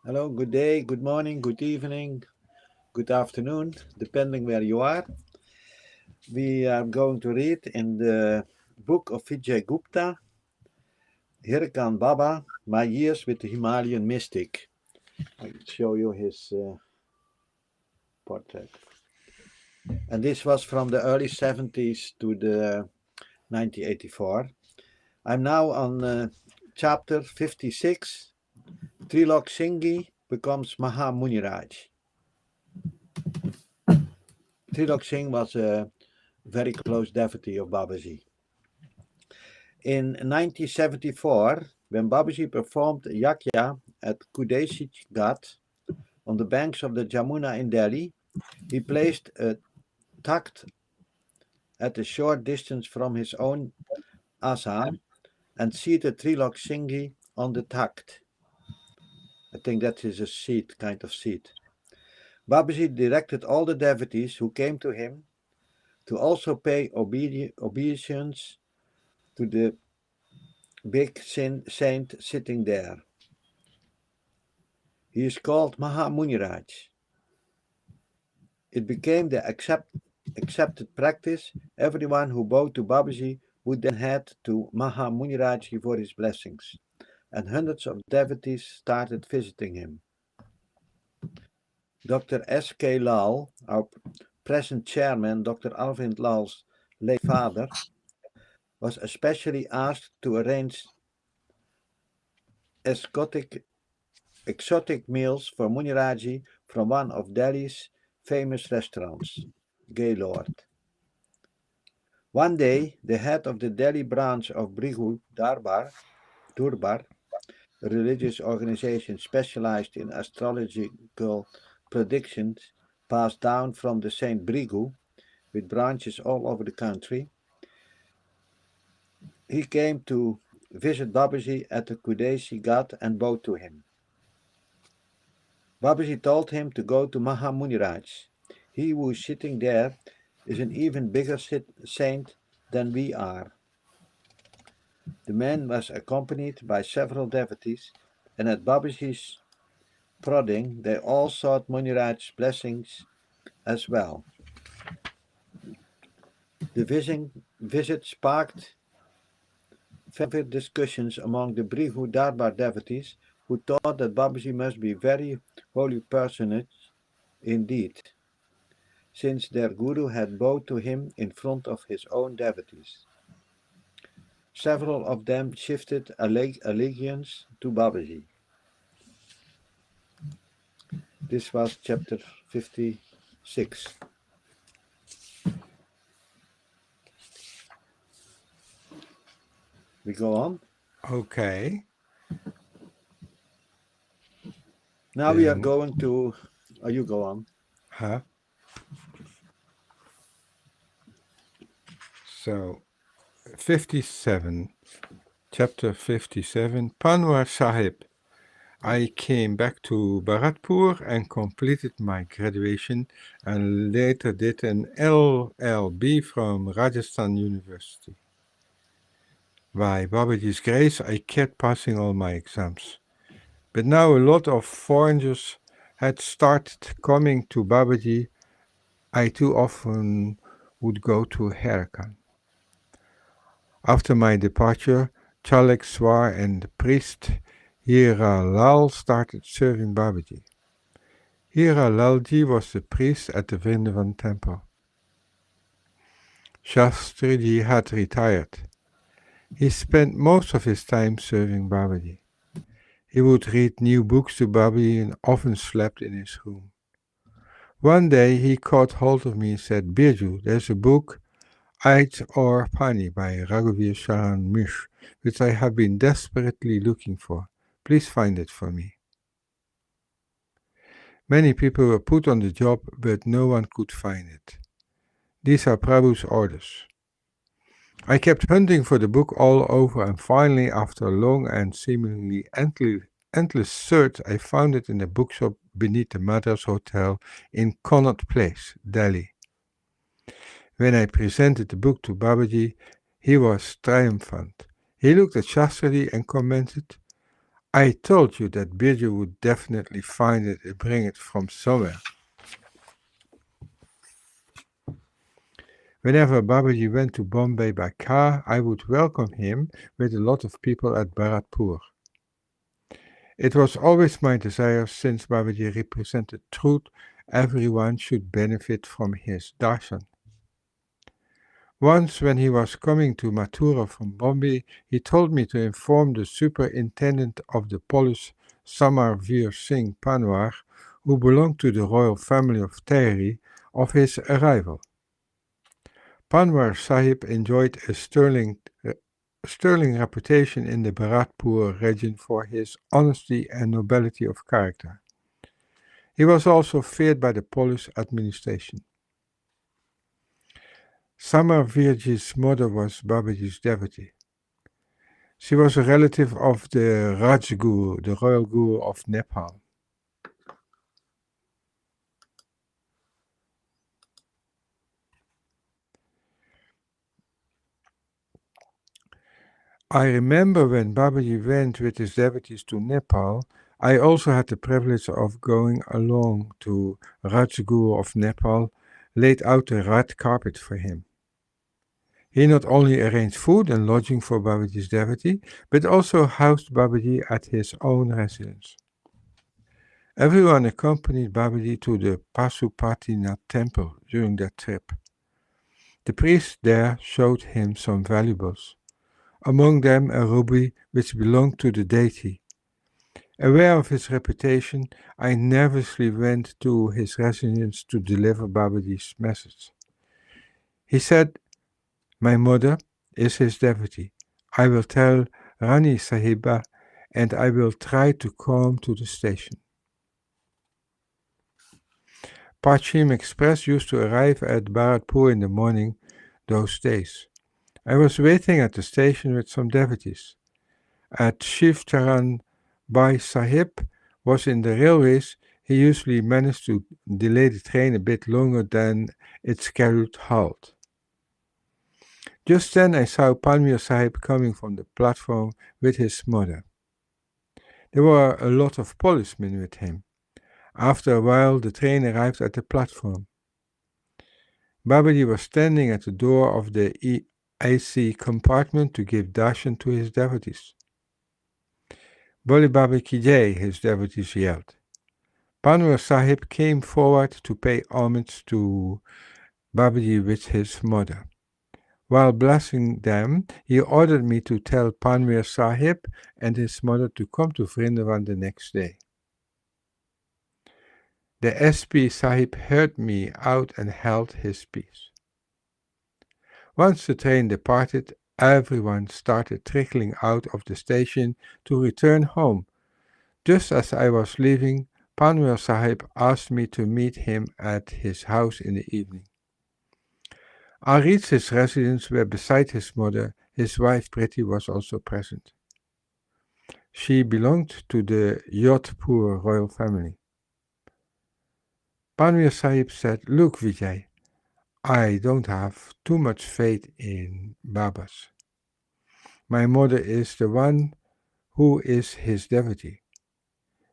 Hello, good day, good morning, good evening, good afternoon, depending where you are. We are going to read in the book of Vijay Gupta, Hirkan Baba, My Years with the Himalayan Mystic. I will show you his portrait. And this was from the early 70s to the 1984. I'm now on chapter 56. Trilok Singhi becomes Maha Muniraj. Trilok Singh was a very close devotee of Babaji. In 1974, when Babaji performed Yakya at Kudesi Ghat on the banks of the Jamuna in Delhi, he placed a takht at a short distance from his own ashram and seated Trilok Singhi on the takht. I think that is a seat, kind of seat. Babaji directed all the devotees who came to him to also pay obeisance to the big saint sitting there. He is called Maha Muniraj. It became the accepted practice. Everyone who bowed to Babaji would then head to Maha Muniraj for his blessings, and hundreds of devotees started visiting him. Dr. S.K. Lal, our present chairman, Dr. Arvind Lal's late father, was especially asked to arrange exotic meals for Muniraji from one of Delhi's famous restaurants, Gaylord. One day, the head of the Delhi branch of Bhrigu Durbar, a religious organization specialized in astrological predictions passed down from the Saint Bhrigu, with branches all over the country, he came to visit Babaji at the Kudesi Ghat and bowed to him. Babaji told him to go to Maha Muniraj. He who is sitting there is an even bigger saint than we are. The man was accompanied by several devotees, and at Babaji's prodding, they all sought Muniraj's blessings as well. The visit sparked fervent discussions among the Bhrigu Darbar devotees, who thought that Babaji must be a very holy personage indeed, since their guru had bowed to him in front of his own devotees. Several of them shifted allegiance to Babaji. This was chapter 56. We go on. Okay. Now we are going to. You go on. Huh? So, 57, chapter 57, Panwar Sahib. I came back to Bharatpur and completed my graduation and later did an LLB from Rajasthan University. By Babaji's grace, I kept passing all my exams. But now a lot of foreigners had started coming to Babaji. I too often would go to Herakan. After my departure, Chalek Swar and the priest Hira Lal started serving Babaji. Hira Lalji was the priest at the Vrindavan temple. Shastriji had retired. He spent most of his time serving Babaji. He would read new books to Babaji and often slept in his room. One day he caught hold of me and said, "Birju, there's a book, Ait or Pani by Raghuveer Sharan Mish, which I have been desperately looking for. Please find it for me." Many people were put on the job, but no one could find it. These are Prabhu's orders. I kept hunting for the book all over, and finally, after a long and seemingly endless search, I found it in a bookshop beneath the Madras Hotel in Connaught Place, Delhi. When I presented the book to Babaji, he was triumphant. He looked at Shastriji and commented, I told you that Birju would definitely find it and bring it from somewhere. Whenever Babaji went to Bombay by car, I would welcome him with a lot of people at Bharatpur. It was always my desire, since Babaji represented truth, everyone should benefit from his darshan. Once, when he was coming to Mathura from Bombay, he told me to inform the superintendent of the police, Samarveer Singh Panwar, who belonged to the royal family of Tehri, of his arrival. Panwar Sahib enjoyed a sterling reputation in the Bharatpur region for his honesty and nobility of character. He was also feared by the police administration. Samarveerji's mother was Babaji's devotee. She was a relative of the Rajguru, the royal guru of Nepal. I remember when Babaji went with his devotees to Nepal, I also had the privilege of going along to Rajguru of Nepal, laid out the red carpet for him. He not only arranged food and lodging for Babaji's devotee, but also housed Babaji at his own residence. Everyone accompanied Babaji to the Pasupatinath temple during that trip. The priest there showed him some valuables, among them a ruby which belonged to the deity. Aware of his reputation, I nervously went to his residence to deliver Babaji's message. He said, "My mother is his devotee. I will tell Rani Sahiba and I will try to come to the station." Pachim Express used to arrive at Bharatpur in the morning those days. I was waiting at the station with some devotees. At Shiv Charan Bhai Sahib was in the railways, he usually managed to delay the train a bit longer than its scheduled halt. Just then I saw Panmir Sahib coming from the platform with his mother. There were a lot of policemen with him. After a while, the train arrived at the platform. Babaji was standing at the door of the AC compartment to give darshan to his devotees. "Bole Baba Ki Jai," his devotees yelled. Panwar Sahib came forward to pay homage to Babaji with his mother. While blessing them, he ordered me to tell Panwar Sahib and his mother to come to Vrindavan the next day. The SP Sahib heard me out and held his peace. Once the train departed, everyone started trickling out of the station to return home. Just as I was leaving, Panwar Sahib asked me to meet him at his house in the evening. I reached his residence where beside his mother, his wife Priti was also present. She belonged to the Jodhpur royal family. Panwar Sahib said, "Look, Vijay, I don't have too much faith in Babas. My mother is the one who is his devotee.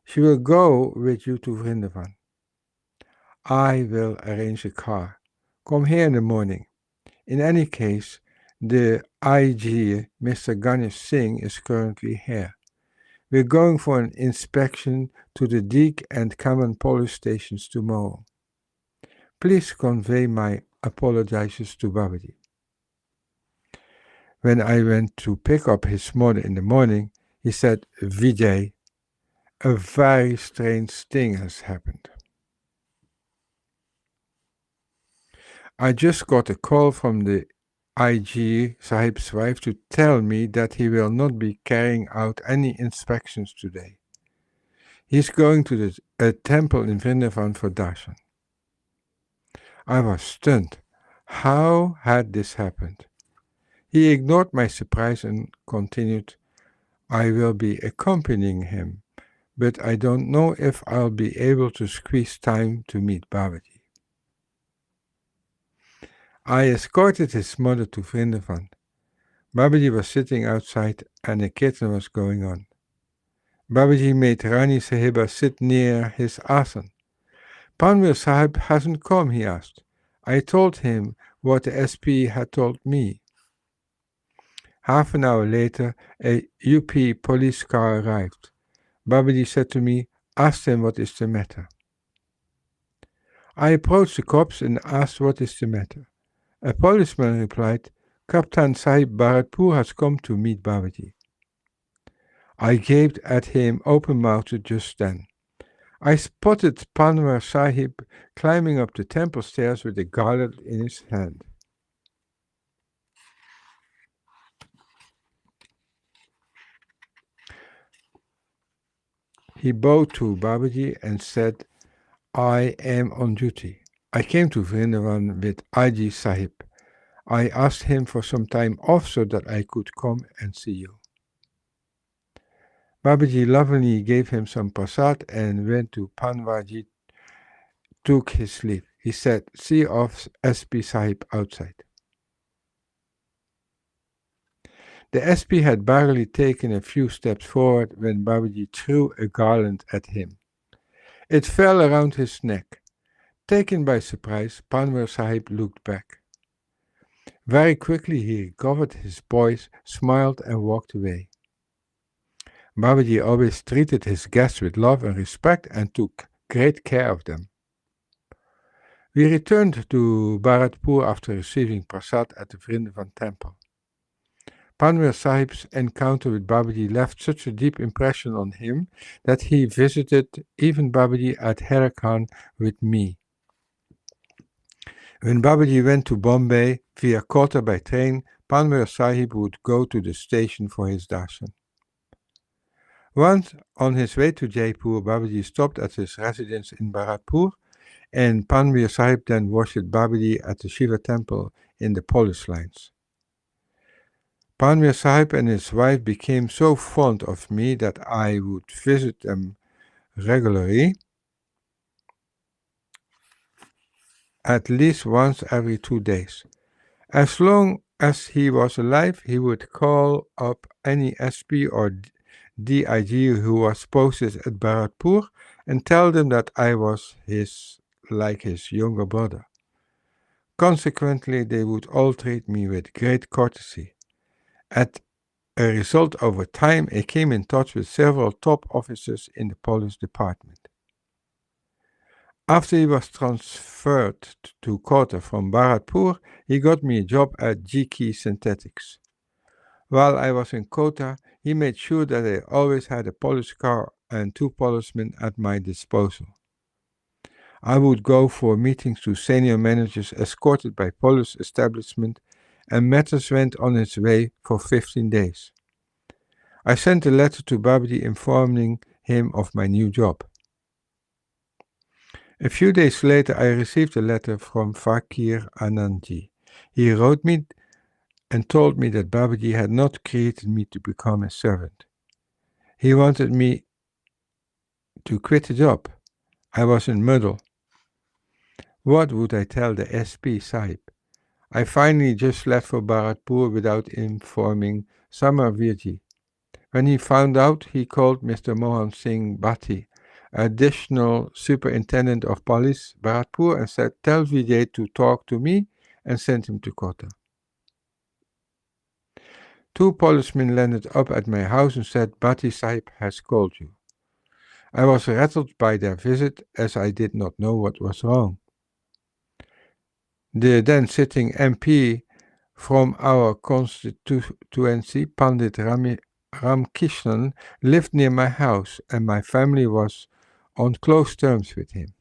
She will go with you to Vrindavan. I will arrange a car. Come here in the morning. In any case, the IG, Mr. Ganesh Singh, is currently here. We're going for an inspection to the Deek and Kaman police stations tomorrow. Please convey my apologies to Babaji." When I went to pick up his mother in the morning, he said, "Vijay, a very strange thing has happened. I just got a call from the IG Sahib's wife to tell me that he will not be carrying out any inspections today. He's going to a temple in Vrindavan for darshan." I was stunned. How had this happened? He ignored my surprise and continued, "I will be accompanying him, but I don't know if I'll be able to squeeze time to meet Babaji." I escorted his mother to Vrindavan. Babaji was sitting outside and a kirtan was going on. Babaji made Rani Sahiba sit near his asan. Panwir Sahib hasn't come, he asked. I told him what the SP had told me. Half an hour later, a UP police car arrived. Babaji said to me, ask them what is the matter. I approached the cops and asked what is the matter. A policeman replied, Captain Sahib Bharatpur has come to meet Babaji. I gaped at him open-mouthed just then. I spotted Panwar Sahib climbing up the temple stairs with a garland in his hand. He bowed to Babaji and said, I am on duty. I came to Vrindavan with Aji Sahib. I asked him for some time off so that I could come and see you. Babaji lovingly gave him some prasad and went to Panwarji, took his leave. He said, see off SP Sahib outside. The SP had barely taken a few steps forward when Babaji threw a garland at him. It fell around his neck. Taken by surprise, Panwar Sahib looked back. Very quickly he recovered his poise, smiled and walked away. Babaji always treated his guests with love and respect and took great care of them. We returned to Bharatpur after receiving prasad at the Vrindavan temple. Panwar Sahib's encounter with Babaji left such a deep impression on him that he visited even Babaji at Herakan with me. When Babaji went to Bombay via Kota by train, Panwar Sahib would go to the station for his darshan. Once on his way to Jaipur, Babaji stopped at his residence in Bharatpur, and Panwar Sahib then worshipped Babaji at the Shiva temple in the police lines. Panwar Sahib and his wife became so fond of me that I would visit them regularly, at least once every 2 days. As long as he was alive, he would call up any SP or DIG who was posted at Bharatpur and tell them that I was his younger brother. Consequently, they would all treat me with great courtesy. As a result, over time, I came in touch with several top officers in the police department. After he was transferred to Kota from Bharatpur, he got me a job at GK Synthetics. While I was in Kota, he made sure that I always had a police car and 2 policemen at my disposal. I would go for meetings to senior managers escorted by police establishment, and matters went on its way for 15 days. I sent a letter to Babaji informing him of my new job. A few days later, I received a letter from Fakir Anandji. He wrote me and told me that Babaji had not created me to become a servant. He wanted me to quit the job. I was in muddle. What would I tell the SP Sahib? I finally just left for Bharatpur without informing Samar Virji. When he found out, he called Mr. Mohan Singh Bhatti, additional superintendent of police, Bharatpur, and said, tell Vijay to talk to me and send him to Kota. 2 policemen landed up at my house and said, Bhatti Sahib has called you. I was rattled by their visit as I did not know what was wrong. The then sitting MP from our constituency, Pandit Ramkishan, lived near my house and my family was on close terms with him.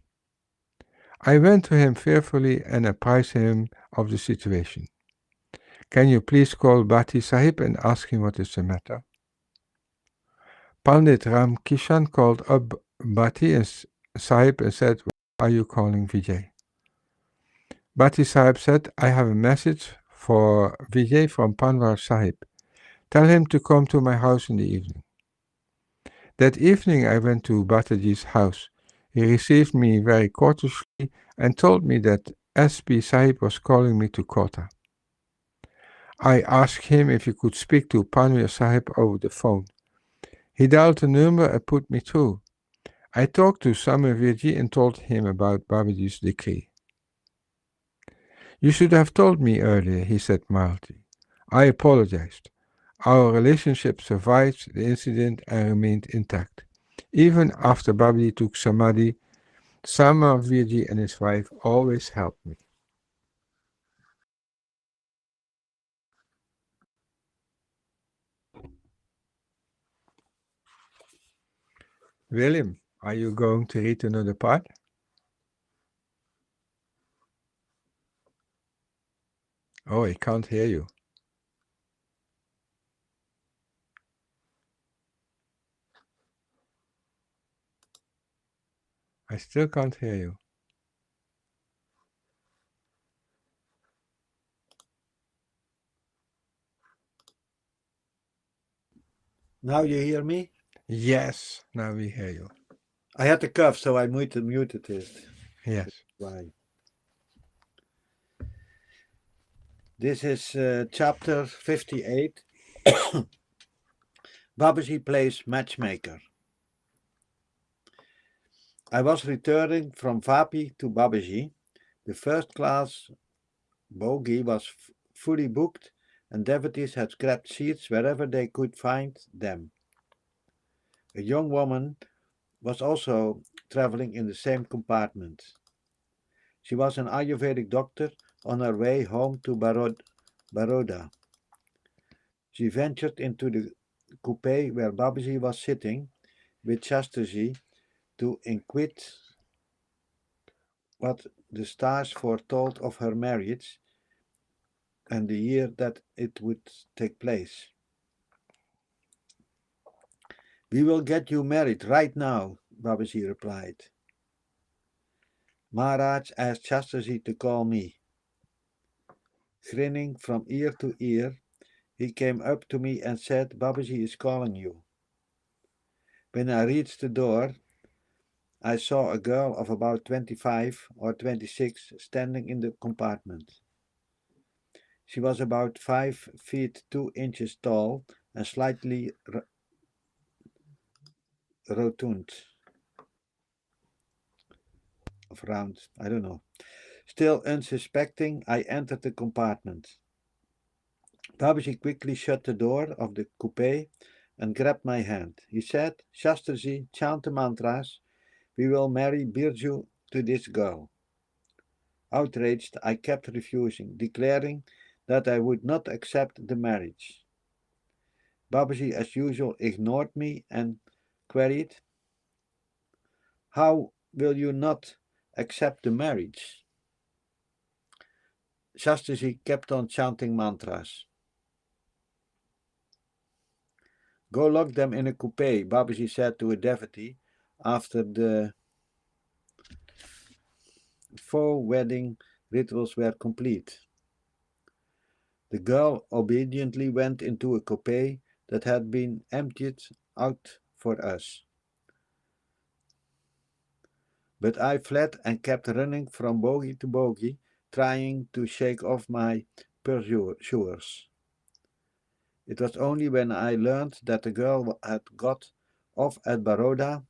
I went to him fearfully and apprised him of the situation. Can you please call Bhatti Sahib and ask him what is the matter? Pandit Ramkishan called up Bhatti Sahib and said, why are you calling Vijay? Bhatti Sahib said, I have a message for Vijay from Panwar Sahib. Tell him to come to my house in the evening. That evening I went to Bhattaji's house. He received me very courteously and told me that SP Sahib was calling me to Kota. I asked him if he could speak to Panwar Sahib over the phone. He dialed the number and put me through. I talked to Virji and told him about Babaji's decree. You should have told me earlier, he said mildly. I apologized. Our relationship survived the incident and remained intact. Even after Babaji took Samadhi, Virji and his wife always helped me. William, are you going to read another part? Oh, I can't hear you. I still can't hear you. Now you hear me? Yes, now we hear you. I had the cough, so I muted it. Yes. Why? This is chapter 58. Babaji plays matchmaker. I was returning from Vapi to Babaji. The first class bogie was fully booked, and devotees had grabbed seats wherever they could find them. A young woman was also traveling in the same compartment. She was an Ayurvedic doctor on her way home to Baroda. She ventured into the coupe where Babaji was sitting with Shastaji to inquire what the stars foretold of her marriage and the year that it would take place. We will get you married right now, Babaji replied. Maharaj asked Shastaji to call me. Grinning from ear to ear, he came up to me and said, Babaji is calling you. When I reached the door, I saw a girl of about 25 or 26 standing in the compartment. She was about 5 feet 2 inches tall and slightly rotund. Of round, I don't know. Still unsuspecting, I entered the compartment. Babaji quickly shut the door of the coupe and grabbed my hand. He said, Shastaji, chant the mantras. We will marry Birju to this girl. Outraged, I kept refusing, declaring that I would not accept the marriage. Babaji, as usual, ignored me and queried, How will you not accept the marriage? Shastaji kept on chanting mantras. Go lock them in a coupe, Babaji said to a devotee after the 4 wedding rituals were complete. The girl obediently went into a coupe that had been emptied out for us. But I fled and kept running from bogie to bogie, trying to shake off my pursuers. It was only when I learned that the girl had got off at Baroda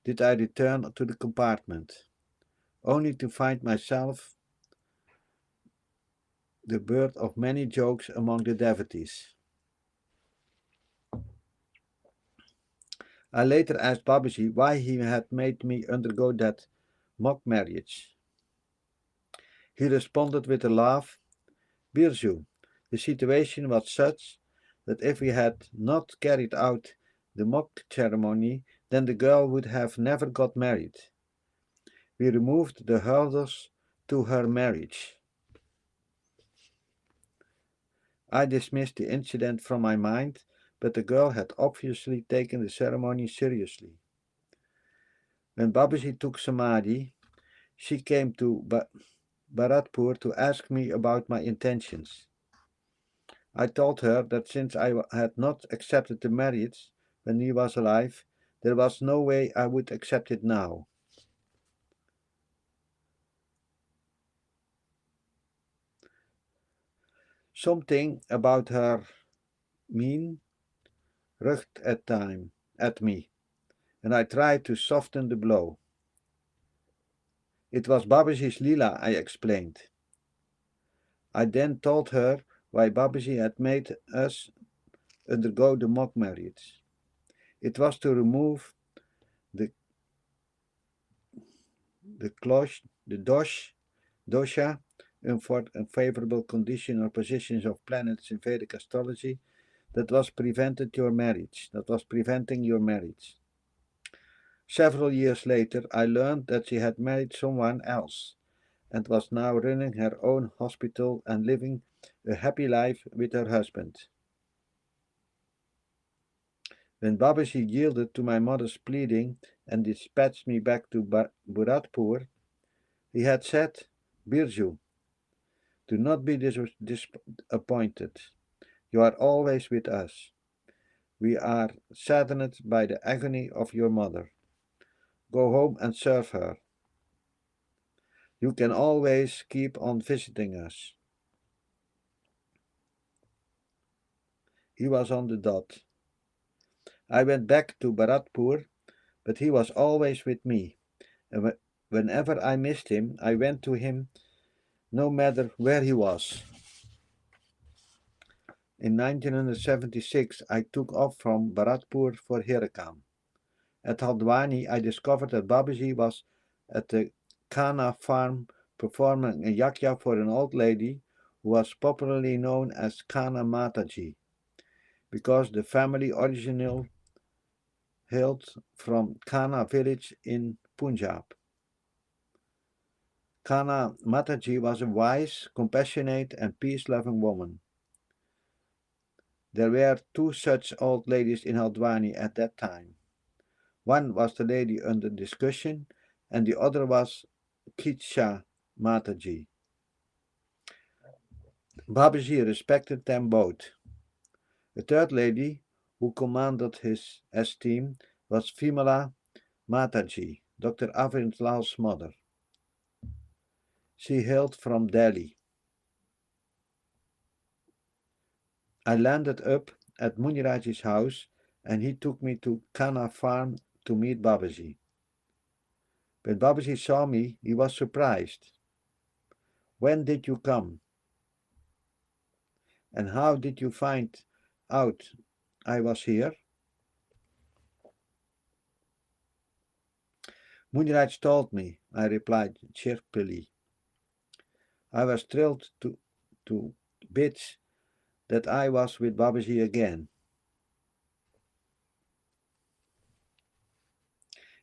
did I return to the compartment, only to find myself the butt of many jokes among the devotees. I later asked Babaji why he had made me undergo that mock marriage. He responded with a laugh, Birju, the situation was such that if we had not carried out the mock ceremony, then the girl would have never got married. We removed the hurdles to her marriage. I dismissed the incident from my mind, but the girl had obviously taken the ceremony seriously. When Babaji took Samadhi, she came to Bharatpur to ask me about my intentions. I told her that since I had not accepted the marriage when he was alive, there was no way I would accept it now. Something about her mean rugged at time at me, and I tried to soften the blow. It was Babaji's Leela, I explained. I then told her why Babaji had made us undergo the mock marriage. It was to remove the dosha, unfavorable condition or positions of planets in Vedic astrology that was preventing your marriage. Several years later, I learned that she had married someone else and was now running her own hospital and living a happy life with her husband. When Babaji yielded to my mother's pleading and dispatched me back to Bharatpur, he had said, Birju, do not be disappointed. You are always with us. We are saddened by the agony of your mother. Go home and serve her. You can always keep on visiting us. He was on the dot. I went back to Bharatpur, but he was always with me, and whenever I missed him, I went to him, no matter where he was. In 1976, I took off from Bharatpur for Hirakan. At Haldwani, I discovered that Babaji was at the Kana farm performing a yakya for an old lady who was popularly known as Kana Mataji, because the family originally hailed from Kana village in Punjab. Kana Mataji was a wise, compassionate, and peace-loving woman. There were two such old ladies in Haldwani at that time. One was the lady under discussion, and the other was Kitsha Mataji. Babaji respected them both. The third lady, who commanded his esteem, was Vimala Mataji, Dr. Arvind Lal's mother. She hailed from Delhi. I landed up at Muniraj's house, and he took me to Kana farm to meet Babaji. When Babaji saw me, he was surprised. When did you come? And how did you find out I was here? Muniraj told me, I replied cheerfully. I was thrilled to bits that I was with Babaji again.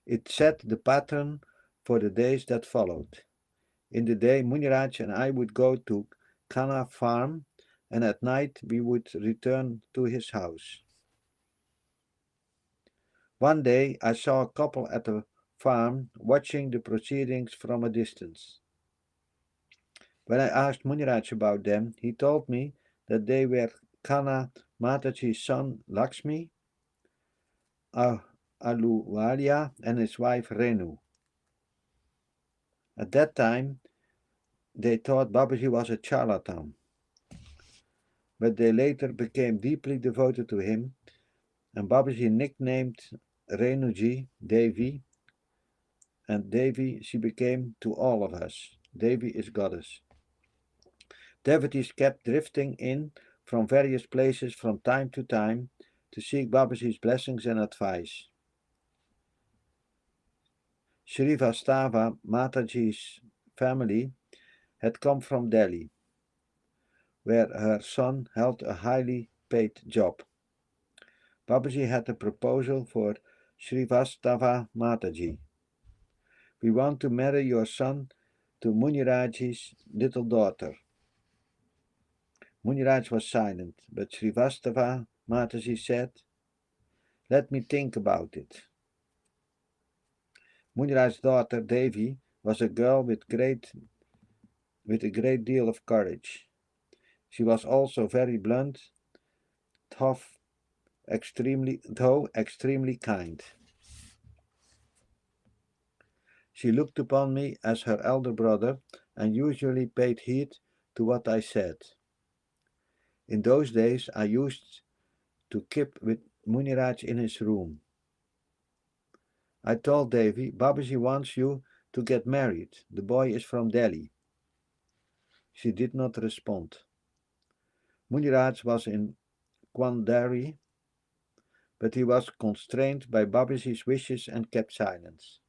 It set the pattern for the days that followed. In the day, Muniraj and I would go to Kana farm, and at night we would return to his house. One day I saw a couple at the farm watching the proceedings from a distance. When I asked Muniraj about them, he told me that they were Kana Mataji's son Lakshmi, Aluwalia, and his wife Renu. At that time, they thought Babaji was a charlatan, but they later became deeply devoted to him, and Babaji nicknamed Renuji Devi, and Devi she became to all of us. Devi is goddess. Devotees kept drifting in from various places from time to time to seek Babaji's blessings and advice. Srivastava Mataji's family had come from Delhi, where her son held a highly paid job. Babaji had a proposal for Srivastava Mataji. We want to marry your son to Muniraj's little daughter. Muniraj was silent, but Srivastava Mataji said, let me think about it. Muniraj's daughter Devi was a girl with a great deal of courage. She was also very blunt, tough, extremely kind. She looked upon me as her elder brother and usually paid heed to what I said. In those days, I used to keep with Muniraj in his room. I told Devi, Babaji wants you to get married. The boy is from Delhi. She did not respond. Muniraj was in quandary, but he was constrained by Babaji's wishes and kept silence.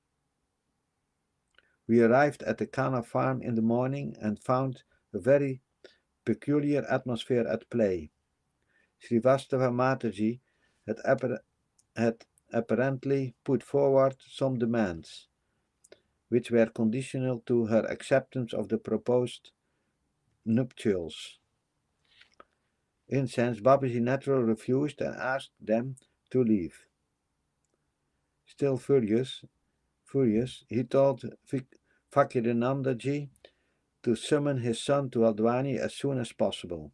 We arrived at the Kana farm in the morning and found a very peculiar atmosphere at play. Srivastava Mataji had apparently put forward some demands, which were conditional to her acceptance of the proposed nuptials. In sense, Babaji naturally refused and asked them to leave. Still furious, he told Fakiranandaji to summon his son to Haldwani as soon as possible.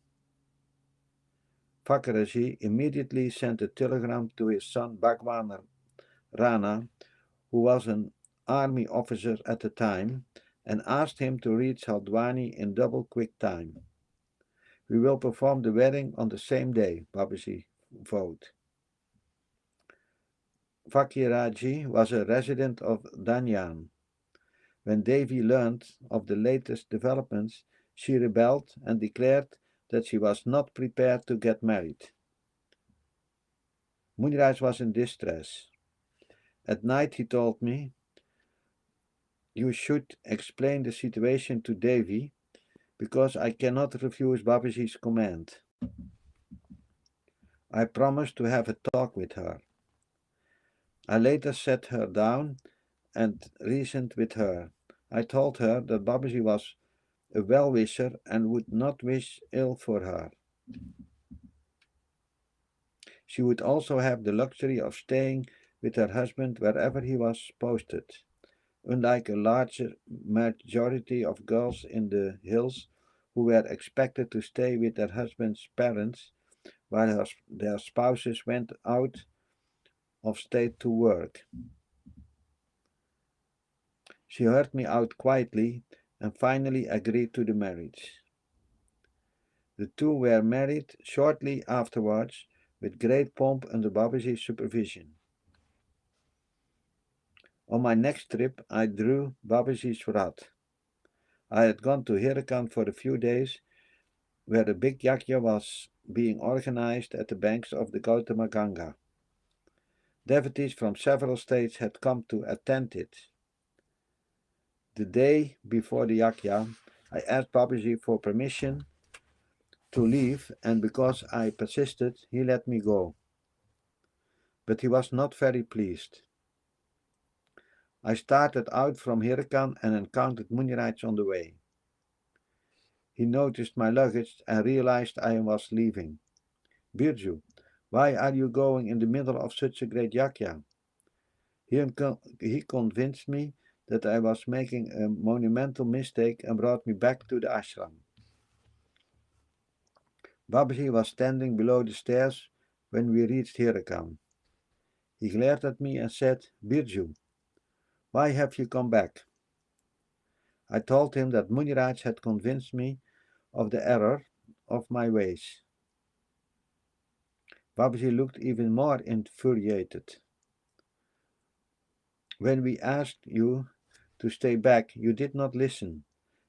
Fakiraji immediately sent a telegram to his son Bhagwan Rana, who was an army officer at the time, and asked him to reach Haldwani in double quick time. We will perform the wedding on the same day, Babaji vowed. Fakiraji was a resident of Danyan. When Devi learned of the latest developments, she rebelled and declared that she was not prepared to get married. Muniraj was in distress. At night he told me, you should explain the situation to Devi, because I cannot refuse Babaji's command. I promised to have a talk with her. I later sat her down and reasoned with her. I told her that Babaji was a well-wisher and would not wish ill for her. She would also have the luxury of staying with her husband wherever he was posted. Unlike a larger majority of girls in the hills who were expected to stay with their husband's parents while their spouses went out of state to work. She heard me out quietly and finally agreed to the marriage. The two were married shortly afterwards with great pomp under Babaji's supervision. On my next trip, I drew Babaji's wrath. I had gone to Hirakan for a few days, where a big yajna was being organized at the banks of the Gautama Ganga. Devotees from several states had come to attend it. The day before the yajna, I asked Babaji for permission to leave, and because I persisted, he let me go. But he was not very pleased. I started out from Hirakan and encountered Muniraj on the way. He noticed my luggage and realized I was leaving. Birju, why are you going in the middle of such a great yajna? He convinced me that I was making a monumental mistake and brought me back to the ashram. Babaji was standing below the stairs when we reached Hirakan. He glared at me and said, Birju, why have you come back? I told him that Muniraj had convinced me of the error of my ways. Babaji looked even more infuriated. When we asked you to stay back, you did not listen,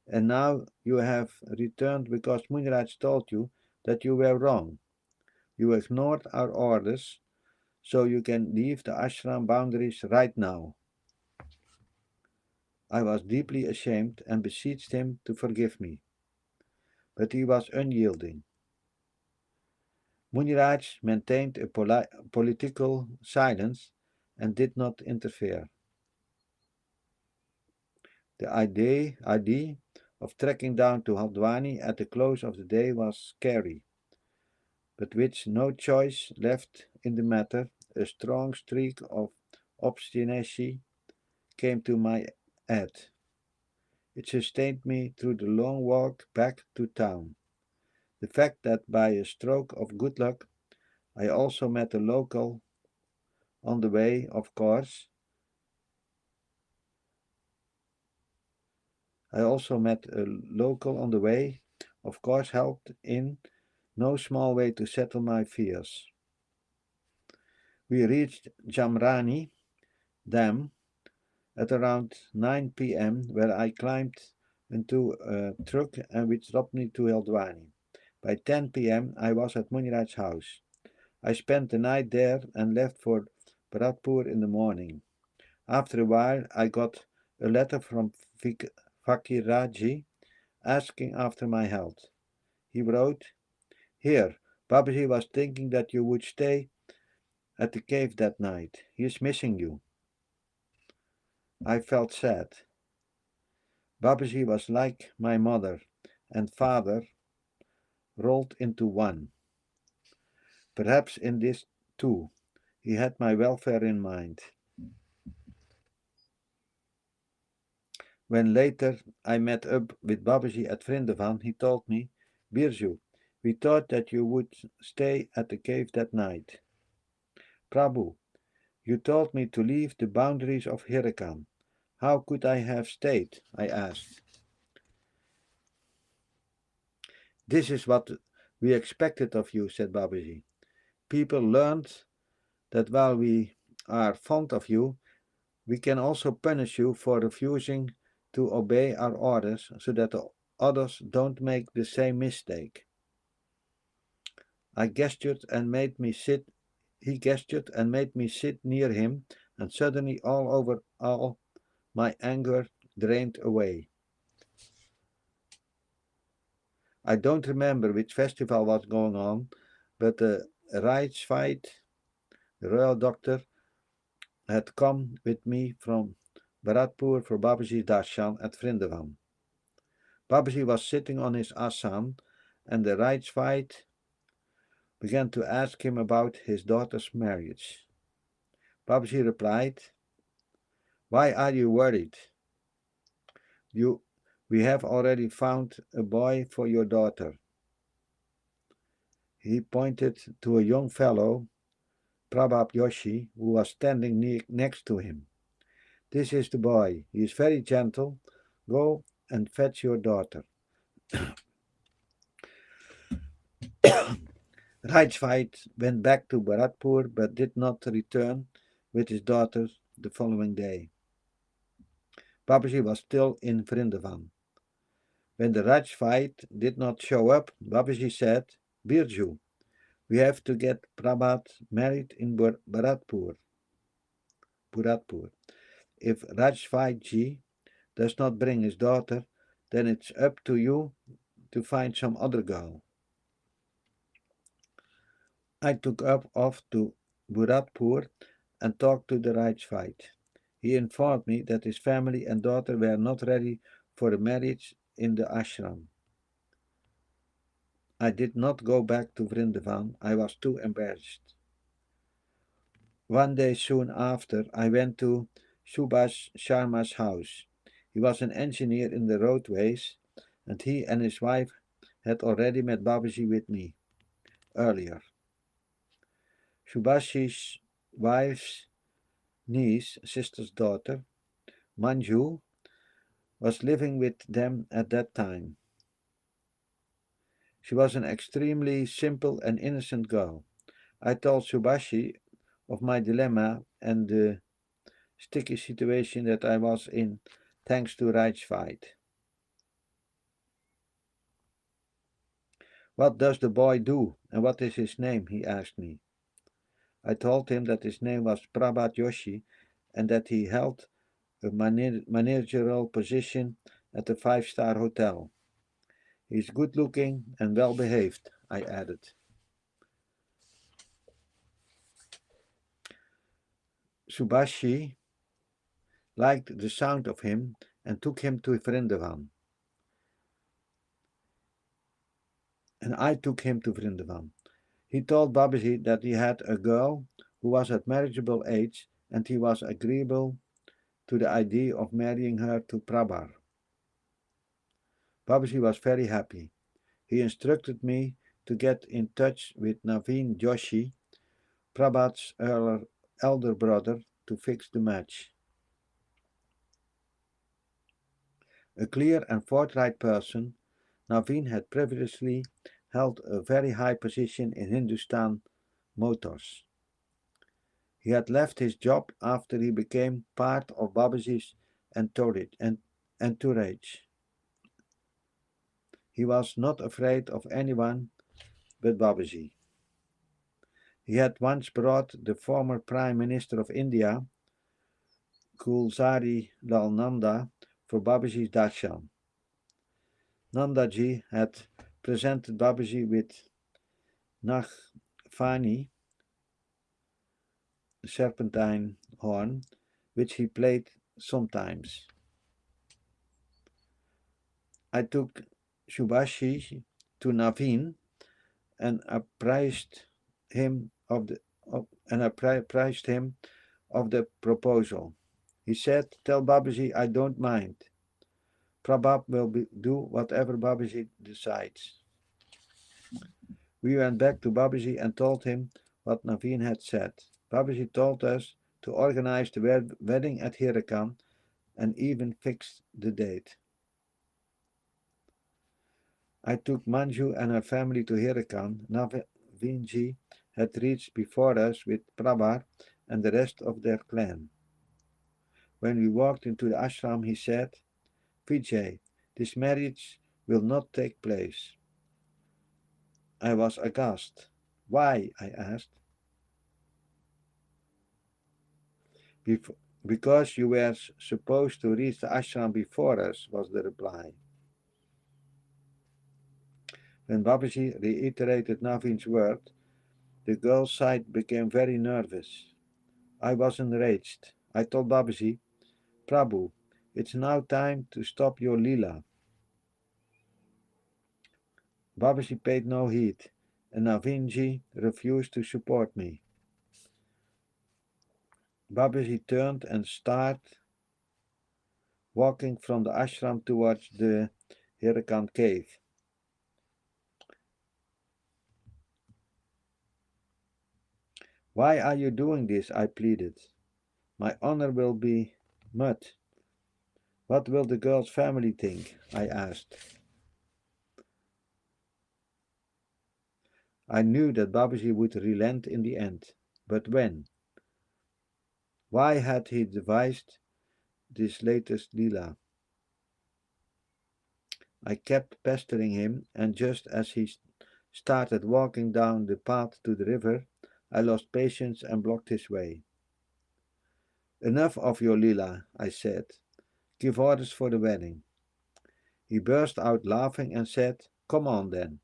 and now you have returned because Muniraj told you that you were wrong. You ignored our orders, so you can leave the ashram boundaries right now. I was deeply ashamed and beseeched him to forgive me, but he was unyielding. Muniraj maintained a political silence and did not interfere. The idea of trekking down to Haldwani at the close of the day was scary, but with no choice left in the matter, a strong streak of obstinacy came to my aid. It sustained me through the long walk back to town. The fact that by a stroke of good luck, I also met a local on the way, of course. Helped in no small way to settle my fears. We reached Jamrani dam at around 9 p.m., where I climbed into a truck and which dropped me to Hildwani. By 10 p.m., I was at Muniraj's house. I spent the night there and left for Bharatpur in the morning. After a while, I got a letter from Fakiraji asking after my health. He wrote, "Here, Babaji was thinking that you would stay at the cave that night. He is missing you." I felt sad. Babaji was like my mother and father rolled into one. Perhaps in this too, he had my welfare in mind. When later I met up with Babaji at Vrindavan, he told me, "Birju, we thought that you would stay at the cave that night. Prabhu, you told me to leave the boundaries of Hirakan. How could I have stayed?" I asked. "This is what we expected of you," said Babaji. "People learned that while we are fond of you, we can also punish you for refusing to obey our orders so that the others don't make the same mistake." I gestured and made me sit. He gestured and made me sit near him, and suddenly all my anger drained away. I don't remember which festival was going on, but the Rijksvaart, the royal doctor, had come with me from Bharatpur for Babaji's darshan at Vrindavan. Babaji was sitting on his asam, and the Rijksvaart began to ask him about his daughter's marriage. Babaji replied, "Why are you worried? We have already found a boy for your daughter." He pointed to a young fellow, Prabhat Yoshi, who was standing next to him. "This is the boy. He is very gentle. Go and fetch your daughter." Rijksvaart went back to Bharatpur but did not return with his daughter the following day. Babaji was still in Vrindavan. When the Rijksvaart did not show up, Babaji said, "Birju, we have to get Prabhat married in Bharatpur. If Rijksvaart does not bring his daughter, then it's up to you to find some other girl." I took up off to Bharatpur and talked to the Rijksvaart. He informed me that his family and daughter were not ready for a marriage in the ashram. I did not go back to Vrindavan. I was too embarrassed. One day soon after, I went to Subhash Sharma's house. He was an engineer in the roadways, and he and his wife had already met Babaji with me earlier. Subhash's wife's niece, sister's daughter, Manju, was living with them at that time. She was an extremely simple and innocent girl. I told Subhashi of my dilemma and the sticky situation that I was in thanks to Rijksvaart. "What does the boy do and what is his name?" he asked me. I told him that his name was Prabhat Yoshi and that he held a managerial position at a five-star hotel. "He is good looking and well behaved," I added. Subhashi liked the sound of him and took him to Vrindavan. And I took him to Vrindavan. He told Babaji that he had a girl who was at marriageable age and he was agreeable to the idea of marrying her to Prabhat. Babaji was very happy. He instructed me to get in touch with Naveen Joshi, Prabhat's elder brother, to fix the match. A clear and forthright person, Naveen had previously held a very high position in Hindustan Motors. He had left his job after he became part of Babaji's entourage. He was not afraid of anyone but Babaji. He had once brought the former Prime Minister of India, Gulzari Lal Nanda, for Babaji's darshan. Nandaji had presented Babaji with Naghfani, serpentine horn, which he played sometimes. I took Subhashi to Naveen and apprised him of the proposal. He said, "Tell Babaji I don't mind. Prabhat will do whatever Babaji decides." We went back to Babaji and told him what Naveen had said. Babaji told us to organize the wedding at Hirakan and even fixed the date. I took Manju and her family to Hirakan. Naveenji had reached before us with Prabhat and the rest of their clan. When we walked into the ashram, he said, "Vijay, this marriage will not take place." I was aghast. "Why?" I asked. "Because you were supposed to reach the ashram before us," was the reply. When Babaji reiterated Naveen's word, the girl's side became very nervous. I was enraged. I told Babaji, "Prabhu, it's now time to stop your Leela." Babaji paid no heed, and Naveenji refused to support me. Babaji turned and started walking from the ashram towards the Hirakan cave. "Why are you doing this?" I pleaded. "My honor will be mud." "What will the girl's family think?" I asked. I knew that Babaji would relent in the end, but when? Why had he devised this latest Leela? I kept pestering him, and just as he started walking down the path to the river, I lost patience and blocked his way. "Enough of your Leela," I said. "Give orders for the wedding." He burst out laughing and said, "Come on then.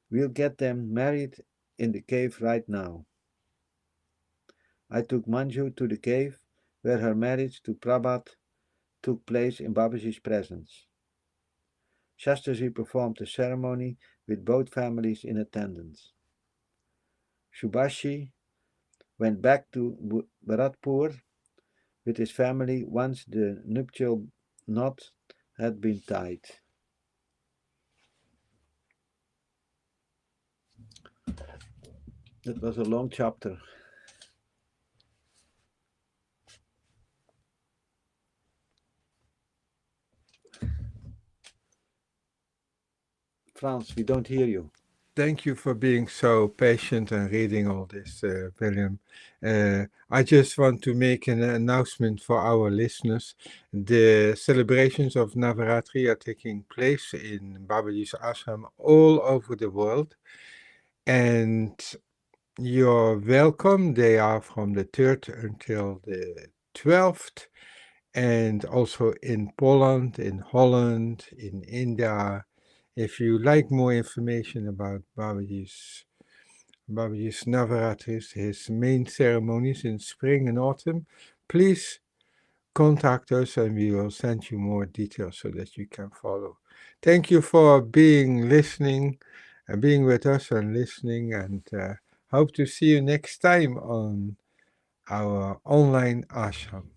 We'll get them married in the cave right now." I took Manju to the cave, where her marriage to Prabhat took place in Babaji's presence. Shastaji performed the ceremony with both families in attendance. Subhashi went back to Bharatpur with his family once the nuptial knot had been tied. That was a long chapter. Frans, we don't hear you. Thank you for being so patient and reading all this, William. I just want to make an announcement for our listeners. The celebrations of Navaratri are taking place in Babaji's ashram all over the world. And you're welcome. They are from the 3rd until the 12th. And also in Poland, in Holland, in India. If you like more information about Babaji's Navaratris, his main ceremonies in spring and autumn, please contact us and we will send you more details so that you can follow. Thank you for being with us and listening, and hope to see you next time on our online ashram.